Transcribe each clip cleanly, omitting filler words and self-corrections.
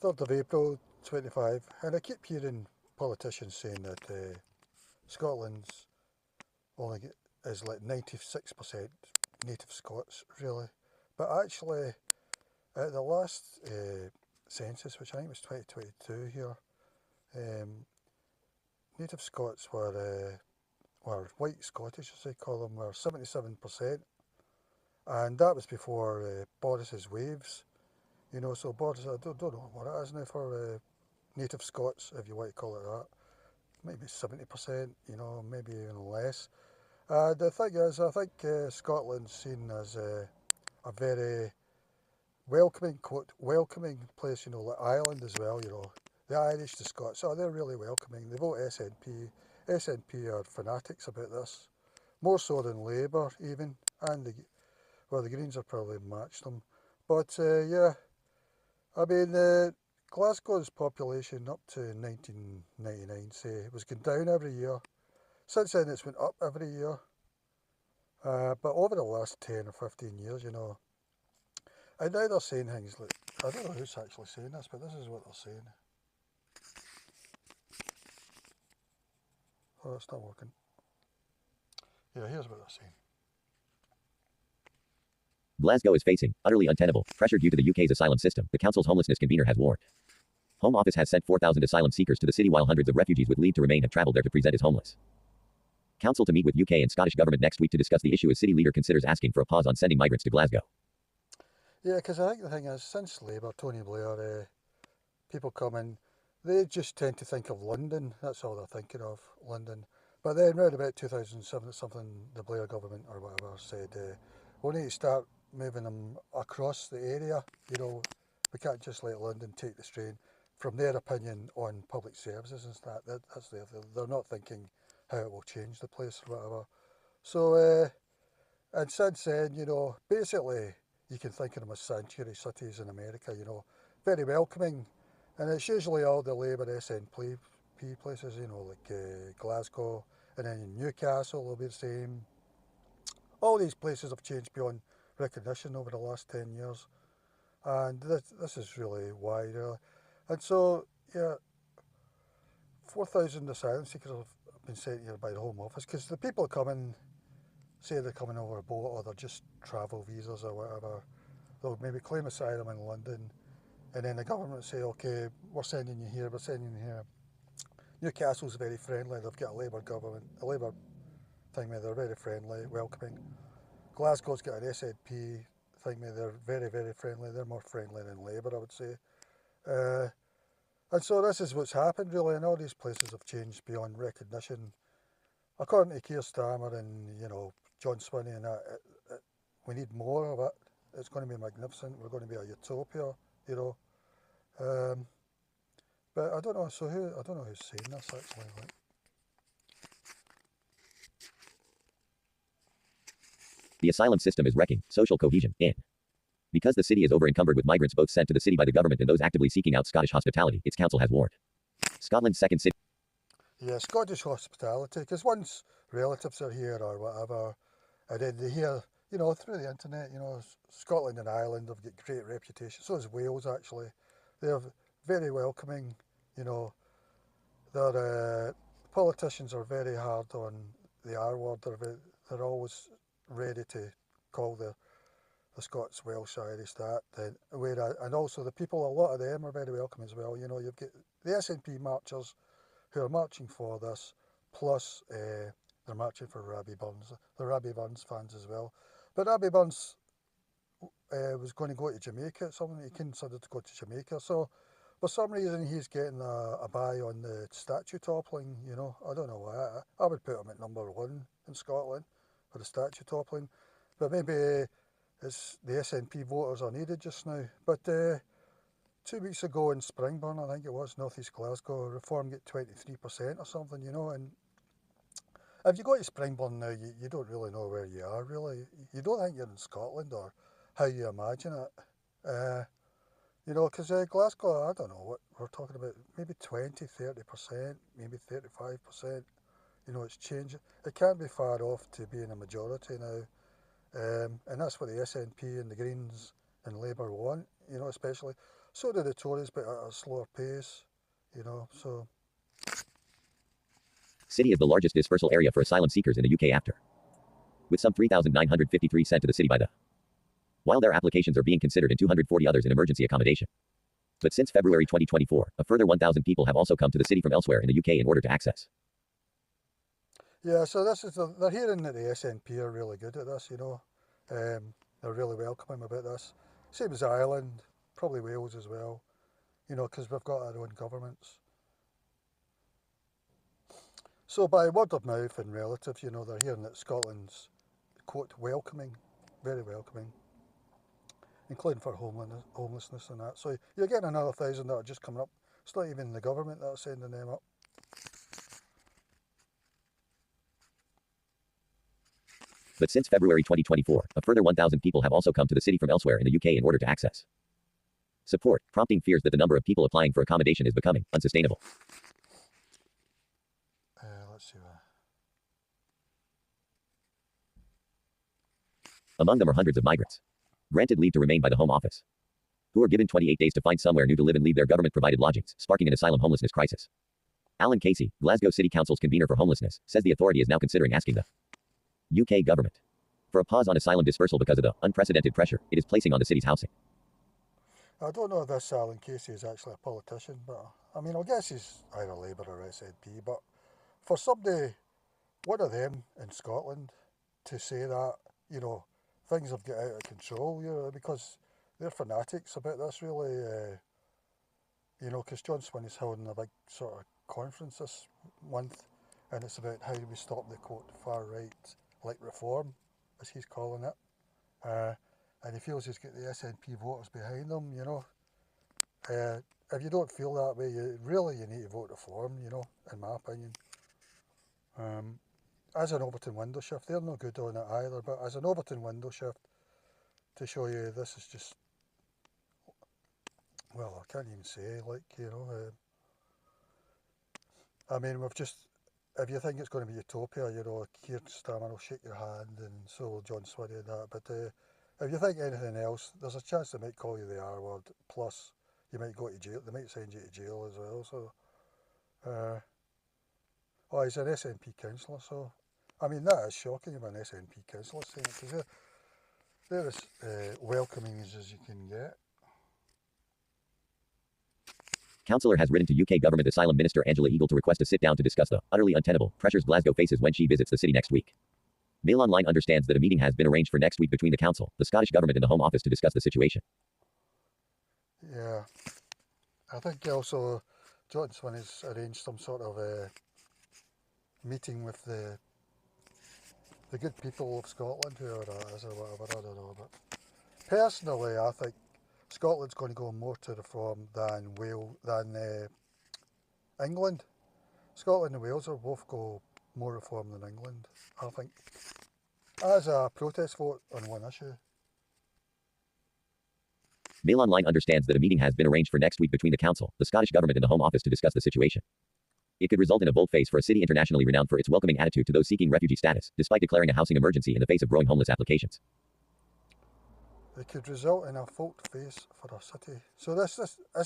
3rd of April 25, and I keep hearing politicians saying that Scotland's only is like 96% native Scots, really. But actually, at the last census, which I think was 2022 here, native Scots were white Scottish, as they call them, were 77%, and that was before Boris's waves. You know, so Boris, I don't know what it is now for native Scots, if you want to call it that. Maybe 70%, you know, maybe even less. The thing is, I think Scotland's seen as a very welcoming, quote, welcoming place, you know, like Ireland as well, you know. The Irish, the Scots, oh, they're really welcoming. They vote SNP. SNP are fanatics about this, more so than Labour even, and the Greens have probably matched them. But yeah, I mean, Glasgow's population up to 1999, say, was going down every year. Since then, it's went up every year. But over the last 10 or 15 years, you know, and now they're saying things like, I don't know who's actually saying this, but this is what they're saying. Oh, it's not working. Yeah, here's what they're saying. Glasgow is facing utterly untenable pressure due to the UK's asylum system, the council's homelessness convener has warned. Home Office has sent 4,000 asylum seekers to the city while hundreds of refugees with leave to remain have travelled there to present as homeless. Council to meet with UK and Scottish government next week to discuss the issue as city leader considers asking for a pause on sending migrants to Glasgow. Yeah, because I think the thing is, since Labour, Tony Blair, people come in, they just tend to think of London. That's all they're thinking of, London. But then around about 2007, something the Blair government or whatever said, we need to start moving them across the area. You know, we can't just let London take the strain. From their opinion on public services and stuff, that's they're not thinking how it will change the place or whatever. So, and since then, you know, basically you can think of them as sanctuary cities in America, you know, very welcoming. And it's usually all the Labour SNP places, you know, like Glasgow, and then in Newcastle will be the same. All these places have changed beyond recognition over the last 10 years. And this is really why, really. And so, yeah, 4,000 asylum seekers have been sent here by the Home Office, because the people come in, say they're coming over a boat or they're just travel visas or whatever, they'll maybe claim asylum in London, and then the government say, okay, we're sending you here, we're sending you here. Newcastle's very friendly, they've got a Labour government, a Labour thing where they're very friendly, welcoming. Glasgow's got an SNP thing where they're very, very friendly, they're more friendly than Labour, I would say. And so this is what's happened really, and all these places have changed beyond recognition. According to Keir Starmer and, you know, John Swinney and that, we need more of it. It's going to be magnificent. We're going to be a utopia, you know. But I don't know. So I don't know who's saying this actually. Like. The asylum system is wrecking social cohesion in. Because the city is over-encumbered with migrants both sent to the city by the government and those actively seeking out Scottish hospitality, its council has warned. Scotland's second city. Yeah, Scottish hospitality, because once relatives are here or whatever, and then they hear, you know, through the internet, you know, Scotland and Ireland have got great reputation. So is Wales, actually. They're very welcoming, you know. Their politicians are very hard on the R word. They're always ready to call the Scots, Welsh, Irish that. And also the people, a lot of them are very welcome as well. You know, you've got the SNP marchers who are marching for this, plus they're marching for Robbie Burns. The Robbie Burns fans as well. But Robbie Burns was going to go to Jamaica, something he considered to go to Jamaica. So for some reason he's getting a buy on the statue toppling, you know. I don't know why. I would put him at number 1 in Scotland for the statue toppling. But maybe it's the SNP voters are needed just now. But 2 weeks ago in Springburn, I think it was, North East Glasgow, Reform get 23% or something, you know. And if you go to Springburn now, you don't really know where you are, really. You don't think you're in Scotland or how you imagine it. You know, because Glasgow, I don't know what we're talking about, maybe 20, 30%, maybe 35%. You know, it's changing. It can't be far off to being a majority now. And that's what the SNP and the Greens and Labour want. you know, especially. So do the Tories, but at a slower pace, you know, so. City is the largest dispersal area for asylum seekers in the UK after, with some 3,953 sent to the city by the, while their applications are being considered and 240 others in emergency accommodation. But since February 2024, a further 1,000 people have also come to the city from elsewhere in the UK in order to access. Yeah, so this is, they're hearing that the SNP are really good at this, you know. They're really welcoming about this. Same as Ireland, probably Wales as well, you know, because we've got our own governments. So by word of mouth and relatives, you know, they're hearing that Scotland's, quote, welcoming, very welcoming, including for homelessness and that. So you're getting another 1,000 that are just coming up. It's not even the government that are sending them up. But since February 2024, a further 1,000 people have also come to the city from elsewhere in the UK in order to access support, prompting fears that the number of people applying for accommodation is becoming unsustainable. Let's see. Among them are hundreds of migrants granted leave to remain by the Home Office, who are given 28 days to find somewhere new to live and leave their government-provided lodgings, sparking an asylum homelessness crisis. Alan Casey, Glasgow City Council's convener for homelessness, says the authority is now considering asking the UK government for a pause on asylum dispersal because of the unprecedented pressure it is placing on the city's housing. I don't know if this Alan Casey is actually a politician, but I mean, I guess he's either Labour or SNP, but for somebody, one of them in Scotland, to say that, you know, things have got out of control, you know, because they're fanatics about this, really, you know, because John Swinney's holding a big sort of conference this month, and it's about how do we stop the, quote, far right, like reform, as he's calling it, and he feels he's got the SNP voters behind him, you know. If you don't feel that way, you need to vote reform, you know, in my opinion. As an Overton window shift, they're no good on it either, but as an Overton window shift, to show you this is just, well, I can't even say, like, you know, I mean, we've just, if you think it's going to be utopia, you know, Keir Starmer will shake your hand and so will John Swinney and that, but if you think anything else, there's a chance they might call you the R word, plus you might go to jail, they might send you to jail as well, so, oh, he's an SNP councillor, so, I mean, that is shocking if an SNP councillor saying it, because they're as welcoming as you can get. Councillor has written to UK Government Asylum Minister Angela Eagle to request a sit-down to discuss the utterly untenable pressures Glasgow faces when she visits the city next week. Mail Online understands that a meeting has been arranged for next week between the Council, the Scottish Government and the Home Office to discuss the situation. Yeah, I think also John Swinney's arranged some sort of meeting with the good people of Scotland, whoever that is or whatever, I don't know, but personally I think Scotland's going to go more to reform than England. Scotland and Wales will both go more reform than England, I think, as a protest vote on one issue. Mail Online understands that a meeting has been arranged for next week between the Council, the Scottish Government and the Home Office to discuss the situation. It could result in a volte-face for a city internationally renowned for its welcoming attitude to those seeking refugee status, despite declaring a housing emergency in the face of growing homeless applications. It could result in a volte-face for a city. So this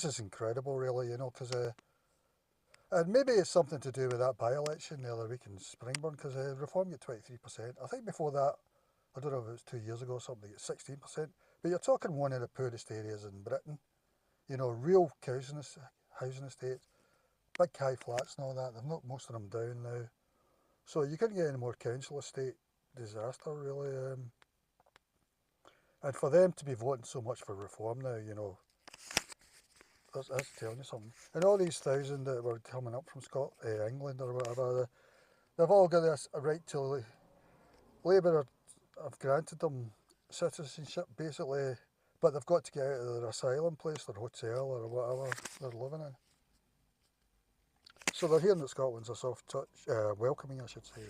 is incredible, really, you know, because and maybe it's something to do with that by-election the other week in Springburn, because Reform get 23%. I think before that, I don't know if it was 2 years ago or something, they get 16%. But you're talking one of the poorest areas in Britain. You know, real housing estates, big high flats and all that. They've knocked most of them down now. So you couldn't get any more council estate disaster, really. And for them to be voting so much for reform now, you know, that's telling you something. And all these 1,000 that were coming up from England or whatever, they've all got a right to, Labour have granted them citizenship basically, but they've got to get out of their asylum place, their hotel or whatever they're living in. So they're hearing that Scotland's a soft touch, welcoming, I should say.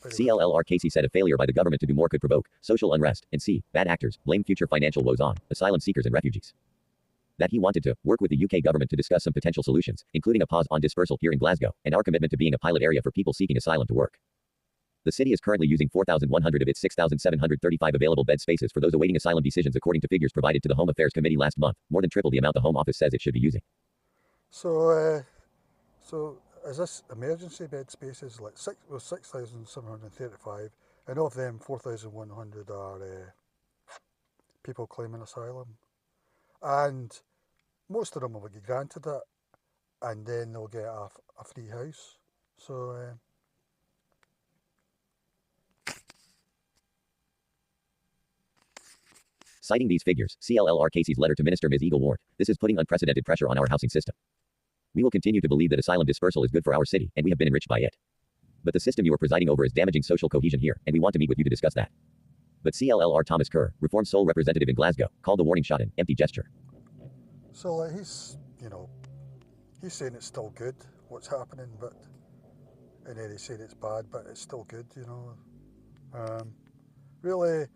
CLLR Casey said a failure by the government to do more could provoke social unrest, and bad actors blame future financial woes on asylum seekers and refugees. That he wanted to work with the UK government to discuss some potential solutions, including a pause on dispersal here in Glasgow, and our commitment to being a pilot area for people seeking asylum to work. The city is currently using 4,100 of its 6,735 available bed spaces for those awaiting asylum decisions according to figures provided to the Home Affairs Committee last month, more than triple the amount the Home Office says it should be using. So is this emergency bed spaces like 6,735, and of them 4,100 are people claiming asylum, and most of them will get granted it, and then they'll get a free house. So Citing these figures, CLLR Casey's letter to Minister Ms. Eagle warned, "This is putting unprecedented pressure on our housing system. We will continue to believe that asylum dispersal is good for our city, and we have been enriched by it. But the system you are presiding over is damaging social cohesion here, and we want to meet with you to discuss that." But CLLR Thomas Kerr, Reform's sole representative in Glasgow, called the warning shot an empty gesture. So like he's saying it's still good what's happening, but and then he's saying it's bad, but it's still good, Really,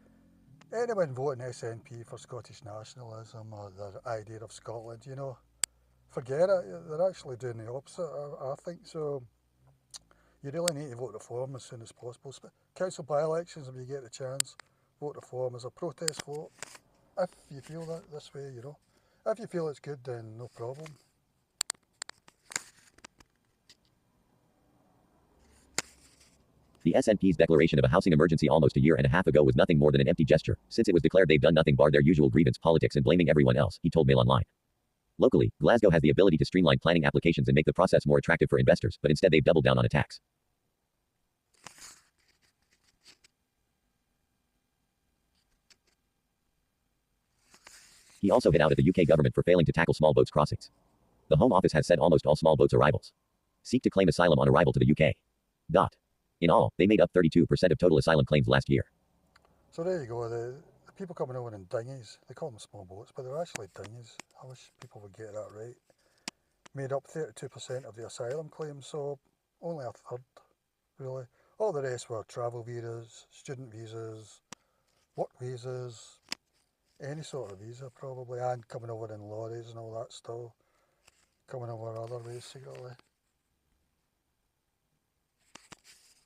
anyone voting SNP for Scottish nationalism or the idea of Scotland, forget it. They're actually doing the opposite, I think. So you really need to vote reform as soon as possible. Council by-elections, if you get the chance, vote reform as a protest vote. If you feel that this way, If you feel it's good, then no problem. The SNP's declaration of a housing emergency almost a year and a half ago was nothing more than an empty gesture, since it was declared they've done nothing bar their usual grievance politics and blaming everyone else, he told Mail Online. Locally, Glasgow has the ability to streamline planning applications and make the process more attractive for investors, but instead they've doubled down on a tax. He also hit out at the UK government for failing to tackle small boats crossings. The Home Office has said almost all small boats arrivals seek to claim asylum on arrival to the UK. In all, they made up 32% of total asylum claims last year. So there you go, the people coming over in dinghies, they call them small boats, but they're actually dinghies. I wish people would get that right. Made up 32% of the asylum claims, so only a third, really. All the rest were travel visas, student visas, work visas, any sort of visa probably, and coming over in lorries and all that still. Coming over other ways secretly.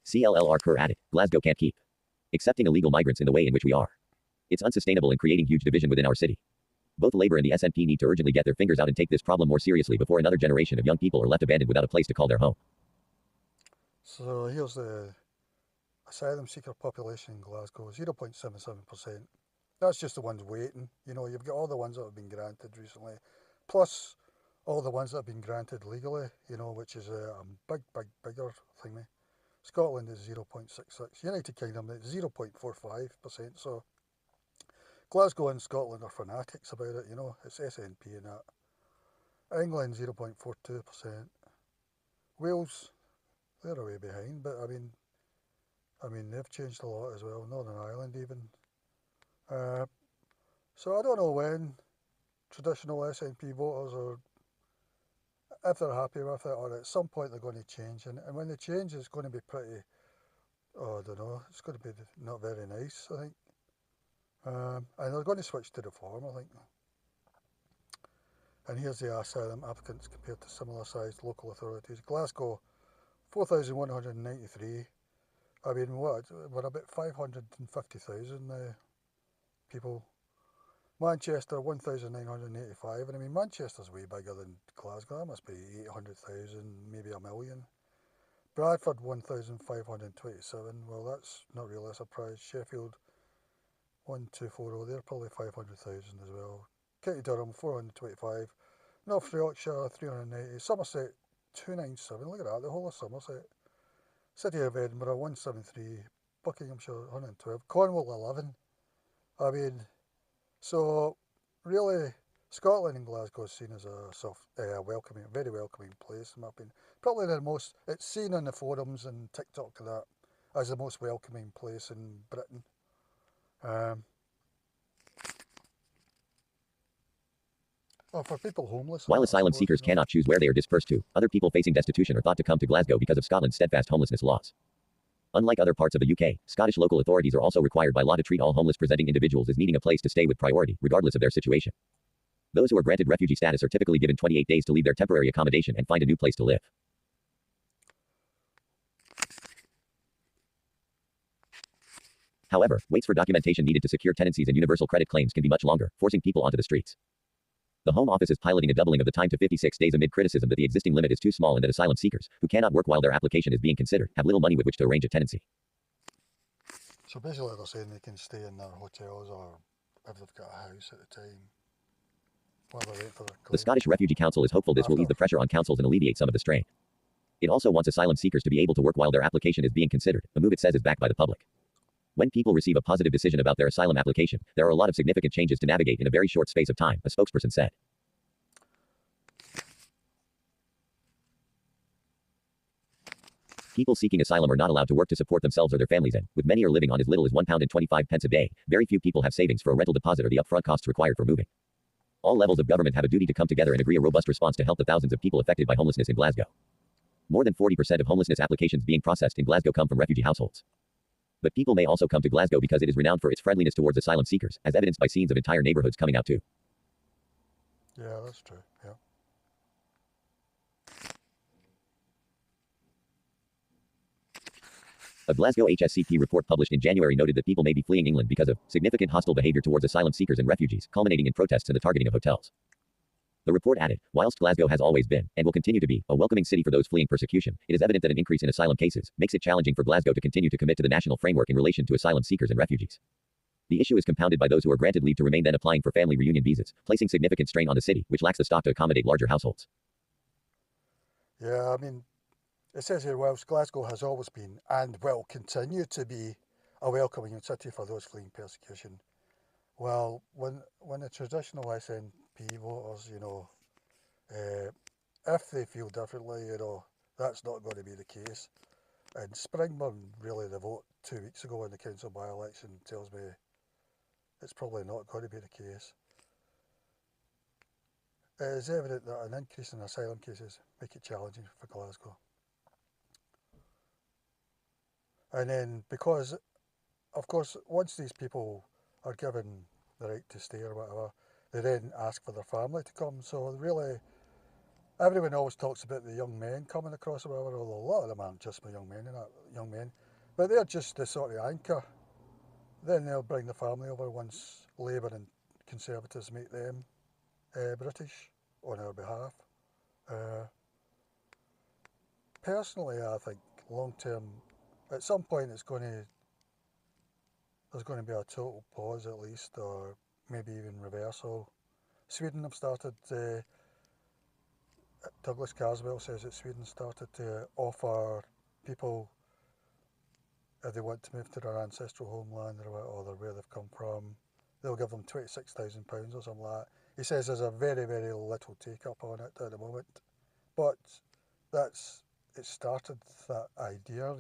CLLR Kerr added, "Glasgow can't keep accepting illegal migrants in the way in which we are. It's unsustainable and creating huge division within our city. Both Labour and the SNP need to urgently get their fingers out and take this problem more seriously before another generation of young people are left abandoned without a place to call their home." So here's the asylum seeker population in Glasgow, 0.77%. That's just the ones waiting. You've got all the ones that have been granted recently, plus all the ones that have been granted legally, which is a bigger thingy. Scotland is 0.66. United Kingdom is 0.45%. So Glasgow and Scotland are fanatics about it, It's SNP and that. England 0.42%. Wales, they're way behind, but I mean they've changed a lot as well. Northern Ireland even. So I don't know when traditional SNP voters are, if they're happy with it, or at some point they're going to change, and when they change it's going to be pretty, I don't know, it's going to be not very nice, I think. And they're going to switch to reform, I think. And here's the asylum applicants compared to similar sized local authorities. Glasgow, 4,193. We're about 550,000 people. Manchester, 1,985, and Manchester's way bigger than Glasgow. That must be 800,000, maybe a million. Bradford, 1,527. Well, that's not really a surprise. Sheffield, 1,240. They're probably 500,000 as well. County Durham, 425. North Yorkshire, 390. Somerset, 297. Look at that, the whole of Somerset. City of Edinburgh, 173. Buckinghamshire, 112. Cornwall, 11. So really, Scotland and Glasgow is seen as a welcoming, very welcoming place, in my opinion. Probably it's seen on the forums and TikTok and that as the most welcoming place in Britain. For people homeless. While asylum seekers cannot choose where they are dispersed to, other people facing destitution are thought to come to Glasgow because of Scotland's steadfast homelessness laws. Unlike other parts of the UK, Scottish local authorities are also required by law to treat all homeless presenting individuals as needing a place to stay with priority, regardless of their situation. Those who are granted refugee status are typically given 28 days to leave their temporary accommodation and find a new place to live. However, waits for documentation needed to secure tenancies and universal credit claims can be much longer, forcing people onto the streets. The Home Office is piloting a doubling of the time to 56 days amid criticism that the existing limit is too small and that asylum seekers, who cannot work while their application is being considered, have little money with which to arrange a tenancy. So basically they're saying they can stay in their hotels or if they've got a house at the time while they're waiting for their claim. The Scottish Refugee Council is hopeful this will ease the pressure on councils and alleviate some of the strain. It also wants asylum seekers to be able to work while their application is being considered, a move it says is backed by the public. When people receive a positive decision about their asylum application, there are a lot of significant changes to navigate in a very short space of time, a spokesperson said. People seeking asylum are not allowed to work to support themselves or their families and, with many are living on as little as £1.25 a day, very few people have savings for a rental deposit or the upfront costs required for moving. All levels of government have a duty to come together and agree a robust response to help the thousands of people affected by homelessness in Glasgow. More than 40% of homelessness applications being processed in Glasgow come from refugee households. But people may also come to Glasgow because it is renowned for its friendliness towards asylum seekers, as evidenced by scenes of entire neighborhoods coming out too. Yeah, that's true, yeah. A Glasgow HSCP report published in January noted that people may be fleeing England because of significant hostile behavior towards asylum seekers and refugees, culminating in protests and the targeting of hotels. The report added, whilst Glasgow has always been, and will continue to be, a welcoming city for those fleeing persecution, it is evident that an increase in asylum cases makes it challenging for Glasgow to continue to commit to the national framework in relation to asylum seekers and refugees. The issue is compounded by those who are granted leave to remain then applying for family reunion visas, placing significant strain on the city, which lacks the stock to accommodate larger households. Yeah, I mean, it says here, whilst Glasgow has always been and will continue to be a welcoming city for those fleeing persecution, well, when the traditional SNP voters, if they feel differently, that's not going to be the case. And Springburn, really, the vote 2 weeks ago in the council by-election tells me it's probably not going to be the case. It is evident that an increase in asylum cases make it challenging for Glasgow. And then, because, of course, once these people are given the right to stay or whatever, they then ask for their family to come. So really, everyone always talks about the young men coming across or whatever, although a lot of them aren't just young men, but they're just the sort of anchor. Then they'll bring the family over once Labour and Conservatives make them British on our behalf. Personally, I think long term, at some point there's going to be a total pause at least, or maybe even reversal. Sweden have started, Douglas Carswell says that Sweden started to offer people, if they want to move to their ancestral homeland or where they've come from, they'll give them £26,000 or something like that. He says there's a very, very little take up on it at the moment, but it started that idea,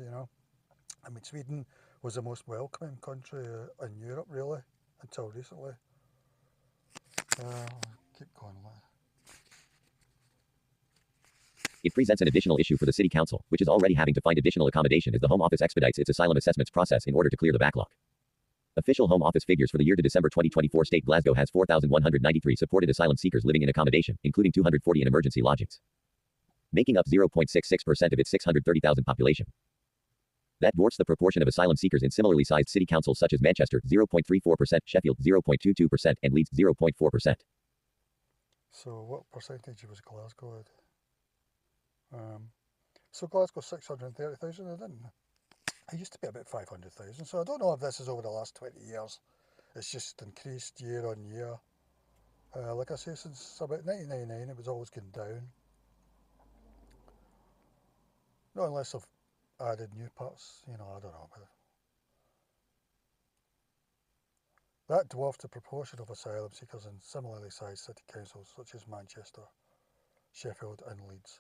I mean, Sweden was the most welcoming country in Europe, really, until recently. Keep going. It presents an additional issue for the City Council, which is already having to find additional accommodation as the Home Office expedites its asylum assessments process in order to clear the backlog. Official Home Office figures for the year to December 2024 state Glasgow has 4,193 supported asylum seekers living in accommodation, including 240 in emergency lodgings, making up 0.66% of its 630,000 population. That dwarfs the proportion of asylum seekers in similarly sized city councils such as Manchester, 0.34%, Sheffield, 0.22%, and Leeds, 0.4%. So what percentage was Glasgow at? So Glasgow 630,000, I didn't. It used to be about 500,000, so I don't know if this is over the last 20 years. It's just increased year on year. Like I say, since about 1999, it was always going down. Not unless I've added new parts, I don't know. That dwarfed the proportion of asylum seekers in similarly sized city councils such as Manchester, Sheffield and Leeds.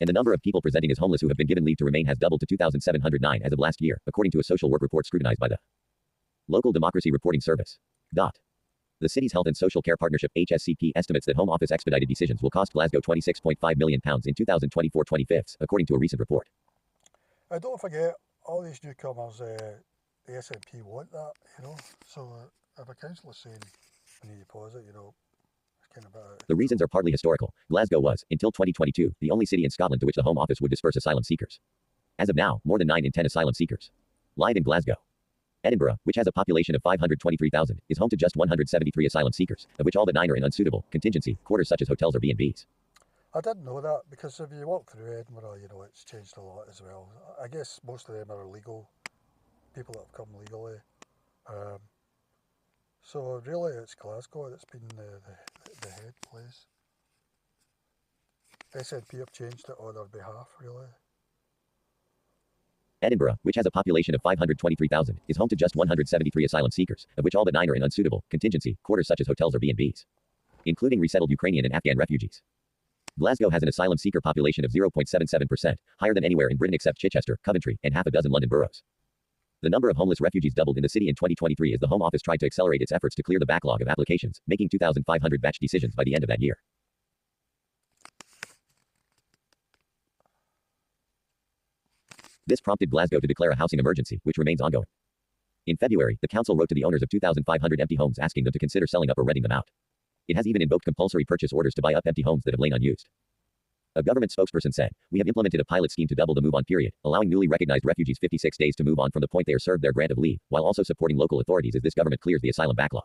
And the number of people presenting as homeless who have been given leave to remain has doubled to 2,709 as of last year, according to a social work report scrutinized by the Local Democracy Reporting Service. The city's Health and Social Care Partnership HSCP estimates that Home Office expedited decisions will cost Glasgow £26.5 million in 2024-25, according to a recent report. Don't forget, all these newcomers, the SNP want that, so if a councillor is saying we need a deposit, kind of bit. The reasons are partly historical. Glasgow was, until 2022, the only city in Scotland to which the Home Office would disperse asylum seekers. As of now, more than 9 in 10 asylum seekers live in Glasgow. Edinburgh, which has a population of 523,000, is home to just 173 asylum seekers, of which all but 9 are in unsuitable contingency quarters such as hotels or B&Bs. I didn't know that, because if you walk through Edinburgh, you know, it's changed a lot as well. I guess most of them are legal, people that have come legally. So really it's Glasgow that's been the head place. SNP have changed it on our behalf, really. Edinburgh, which has a population of 523,000, is home to just 173 asylum seekers, of which all but 9 are in unsuitable contingency quarters such as hotels or B&Bs, including resettled Ukrainian and Afghan refugees. Glasgow has an asylum seeker population of 0.77%, higher than anywhere in Britain except Chichester, Coventry, and half a dozen London boroughs. The number of homeless refugees doubled in the city in 2023 as the Home Office tried to accelerate its efforts to clear the backlog of applications, making 2,500 batch decisions by the end of that year. This prompted Glasgow to declare a housing emergency, which remains ongoing. In February, the council wrote to the owners of 2,500 empty homes asking them to consider selling up or renting them out. It has even invoked compulsory purchase orders to buy up empty homes that have lain unused. A government spokesperson said, "We have implemented a pilot scheme to double the move-on period, allowing newly recognized refugees 56 days to move on from the point they are served their grant of leave, while also supporting local authorities as this government clears the asylum backlog.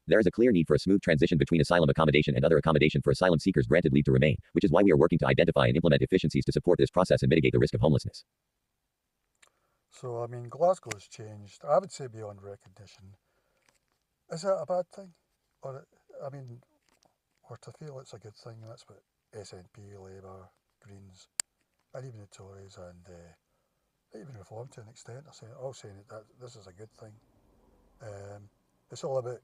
There is a clear need for a smooth transition between asylum accommodation and other accommodation for asylum seekers granted leave to remain, which is why we are working to identify and implement efficiencies to support this process and mitigate the risk of homelessness." So, I mean, Glasgow's changed. I would say beyond recognition. Is that a bad thing? Or, I mean, or to feel it's a good thing, that's what SNP, Labour, Greens, and even the Tories and even Reform to an extent are saying, all saying that this is a good thing. It's all about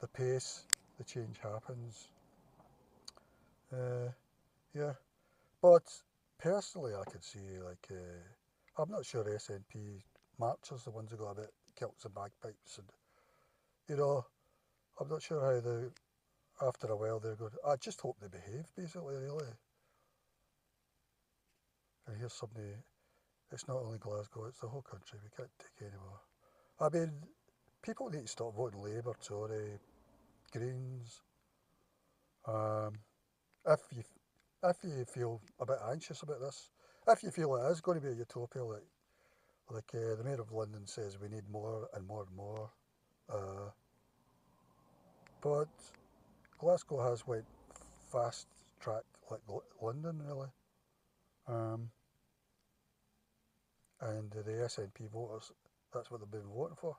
the pace, the change happens. Yeah, but personally I could see, like, I'm not sure SNP marchers, the ones who got a bit kilts and bagpipes, and, you know, I'm not sure how they, after a while they're going, I just hope they behave, basically, really. And here's somebody, it's not only Glasgow, it's the whole country, we can't take any more. I mean, people need to stop voting Labour, Tory, Greens. If you feel a bit anxious about this, if you feel it is going to be a utopia, like the Mayor of London says, we need more and more and more. But Glasgow has went fast track like London, really. And the SNP voters, that's what they've been voting for.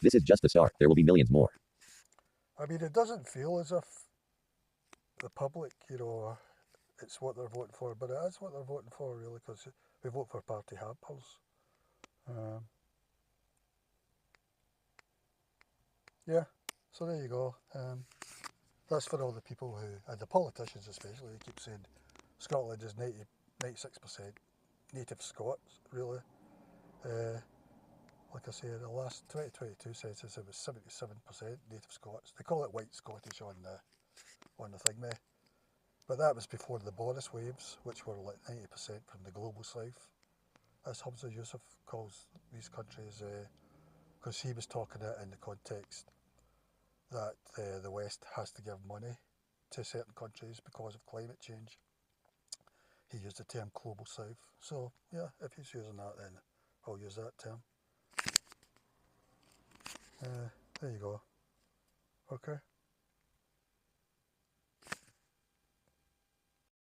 This is just the start. There will be millions more. I mean, it doesn't feel as if the public, you know, it's what they're voting for, but it is what they're voting for, really, because we vote for party hampers. Yeah, so there you go. That's for all the people who, and the politicians especially, who keep saying Scotland is 96% native Scots, really. Like I say, the last 2022 census, it was 77% native Scots. They call it white Scottish on the thing there. But that was before the Boris waves, which were like 90% from the global south, as Hamza Yusuf calls these countries, because he was talking it in the context that the West has to give money to certain countries because of climate change. He used the term global south. So yeah, if he's using that, then I'll use that term. There you go. Okay.